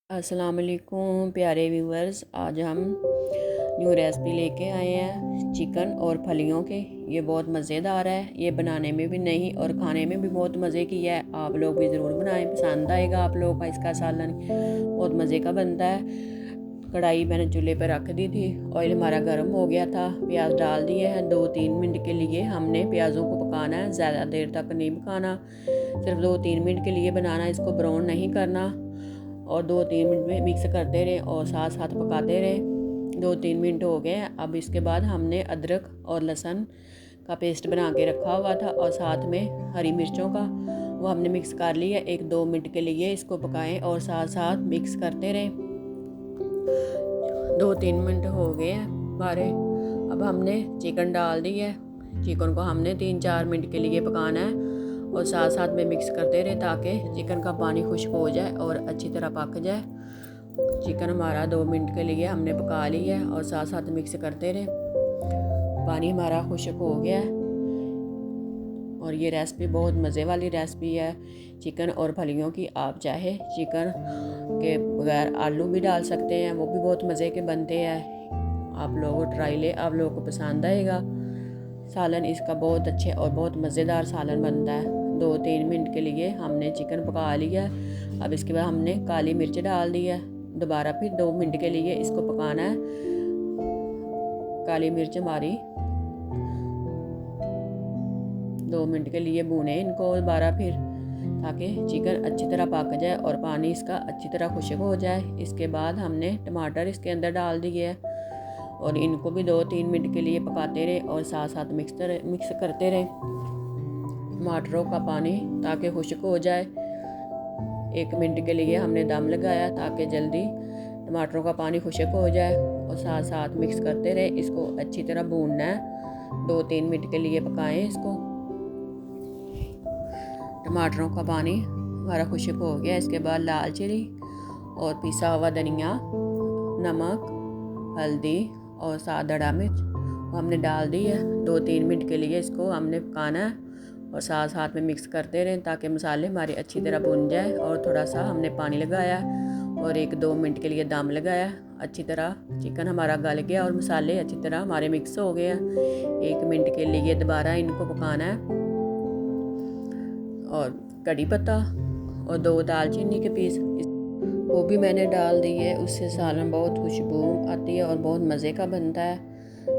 अस्सलाम वालेकुम प्यारे व्यूवर्स। आज हम न्यू रेसिपी लेके आए हैं चिकन और फलियों के। ये बहुत मज़ेदार है, ये बनाने में भी नहीं और खाने में भी बहुत मज़े की है। आप लोग भी ज़रूर बनाएं, पसंद आएगा आप लोगों का। इसका सालन बहुत मज़े का बनता है। कढ़ाई मैंने चूल्हे पर रख दी थी, ऑयल हमारा गर्म हो गया था, प्याज डाल दिए हैं। 2-3 मिनट के लिए हमने प्याज़ों को पकाना है, ज़्यादा देर तक नहीं पकाना, सिर्फ 2-3 मिनट के लिए बनाना, इसको ब्राउन नहीं करना। और 2-3 मिनट में मिक्स करते रहे और साथ साथ पकाते रहे। 2-3 मिनट हो गए। अब इसके बाद हमने अदरक और लहसुन का पेस्ट बना के रखा हुआ था और साथ में हरी मिर्चों का, वो हमने मिक्स कर लिया। 1-2 मिनट के लिए इसको पकाएं और साथ साथ मिक्स करते रहे। 2-3 मिनट हो गए हैं हमारे। अब हमने चिकन डाल दी है। चिकन को हमने 3-4 मिनट के लिए पकाना है और साथ साथ में मिक्स करते रहे ताकि चिकन का पानी खुश्क हो जाए और अच्छी तरह पक जाए। चिकन हमारा 2 मिनट के लिए हमने पका लिया है और साथ साथ मिक्स करते रहे। पानी हमारा खुश्क हो गया है और ये रेसिपी बहुत मज़े वाली रेसिपी है चिकन और फलियों की। आप चाहे चिकन के बगैर आलू भी डाल सकते हैं, वो भी बहुत मज़े के बनते हैं। आप लोगों ट्राई ले, आप लोगों को पसंद आएगा। सालन इसका बहुत अच्छे और बहुत मज़ेदार सालन बनता है। 2-3 मिनट के लिए हमने चिकन पका लिया। अब इसके बाद हमने काली मिर्च डाल दी है। दोबारा फिर 2 मिनट के लिए इसको पकाना है। काली मिर्च हमारी 2 मिनट के लिए भूने इनको दोबारा फिर, ताकि चिकन अच्छी तरह पक जाए और पानी इसका अच्छी तरह खुश्क हो जाए। इसके बाद हमने टमाटर इसके अंदर डाल दिए और इनको भी 2-3 मिनट के लिए पकाते रहे और साथ साथ मिक्स करते रहे टमाटरों का पानी ताकि खुश्क हो जाए। 1 मिनट के लिए हमने दम लगाया ताकि जल्दी टमाटरों का पानी खुश्क हो जाए और साथ साथ मिक्स करते रहे। इसको अच्छी तरह भूनना है, 2-3 मिनट के लिए पकाएं इसको। टमाटरों का पानी हमारा खुश्क हो गया। इसके बाद लाल चिली और पिसा हुआ धनिया, नमक, हल्दी और सादा हरा मिर्च हमने डाल दी है। 2-3 मिनट के लिए इसको हमने पकाना है और साथ साथ में मिक्स करते रहें ताकि मसाले हमारे अच्छी तरह भुन जाए। और थोड़ा सा हमने पानी लगाया और 1-2 मिनट के लिए दम लगाया। अच्छी तरह चिकन हमारा गल गया और मसाले अच्छी तरह हमारे मिक्स हो गए हैं। 1 मिनट के लिए दोबारा इनको पकाना है। और कड़ी पत्ता और 2 दालचीनी के पीस वो भी मैंने डाल दी है, उससे सालन बहुत खुशबू आती है और बहुत मज़े का बनता है।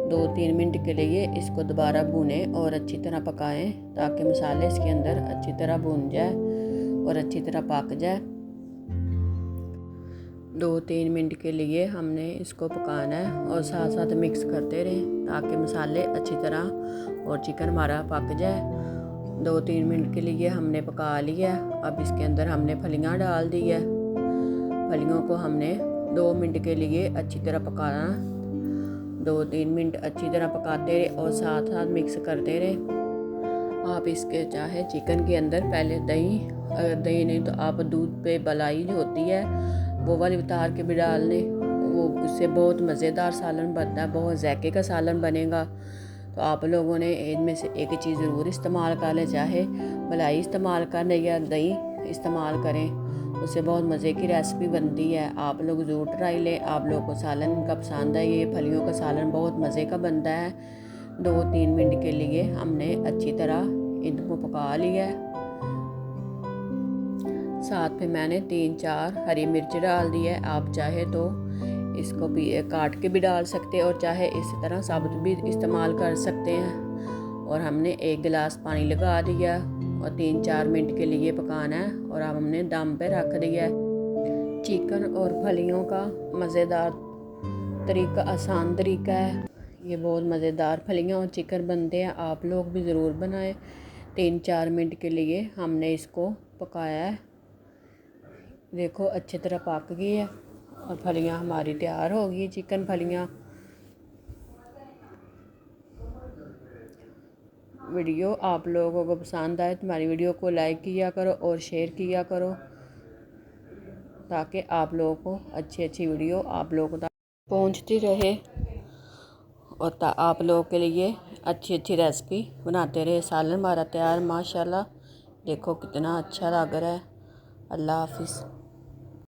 2-3 मिनट के लिए इसको दोबारा भूनें और अच्छी तरह पकाएं ताकि मसाले इसके अंदर अच्छी तरह भून जाए और अच्छी तरह पक जाए। 2-3 मिनट के लिए हमने इसको पकाना है और साथ साथ मिक्स करते रहें ताकि मसाले अच्छी तरह और चिकन हमारा पक जाए। 2-3 मिनट के लिए हमने पका लिया। अब इसके अंदर हमने फलियां डाल दी है। फलियों को हमने 2 मिनट के लिए अच्छी तरह पकाना। 2-3 मिनट अच्छी तरह पकाते रहे और साथ साथ मिक्स करते रहे। आप इसके चाहे चिकन के अंदर पहले दही, अगर दही नहीं तो आप दूध पे मलाई जो होती है वो वाली उतार के भी डाल लें, वो उससे बहुत मज़ेदार सालन बनता है, बहुत ज़ायके का सालन बनेगा। तो आप लोगों ने इनमें से एक चीज़ ज़रूर इस्तेमाल कर लें, चाहे मलाई इस्तेमाल करें या दही इस्तेमाल करें, उससे बहुत मज़े की रेसिपी बनती है। आप लोग ज़रूर ट्राई लें। आप लोगों को सालन का पसंद है, ये फलियों का सालन बहुत मज़े का बनता है। 2-3 मिनट के लिए हमने अच्छी तरह इनको पका लिया है। साथ में मैंने 3-4 हरी मिर्च डाल दी है। आप चाहे तो इसको भी काट के भी डाल सकते हैं और चाहे इस तरह साबुत भी इस्तेमाल कर सकते हैं। और हमने 1 गिलास पानी लगा दिया और 3-4 मिनट के लिए पकाना है और अब हमने दम पे रख दिया है। चिकन और फलियों का मज़ेदार तरीका, आसान तरीका है। ये बहुत मज़ेदार फलियां और चिकन बनते हैं, आप लोग भी ज़रूर बनाएं। 3-4 मिनट के लिए हमने इसको पकाया है। देखो अच्छी तरह पक गई है और फलियां हमारी तैयार हो गई। चिकन फलियां। वीडियो आप लोगों को पसंद आए तो हमारी वीडियो को लाइक किया करो और शेयर किया करो ताकि आप लोगों को अच्छी वीडियो आप लोगों तक पहुंचती रहे और आप लोगों के लिए अच्छी रेसिपी बनाते रहे। सालन हमारा तैयार माशाल्लाह। देखो कितना अच्छा लग रहा है। अल्लाह हाफिज़।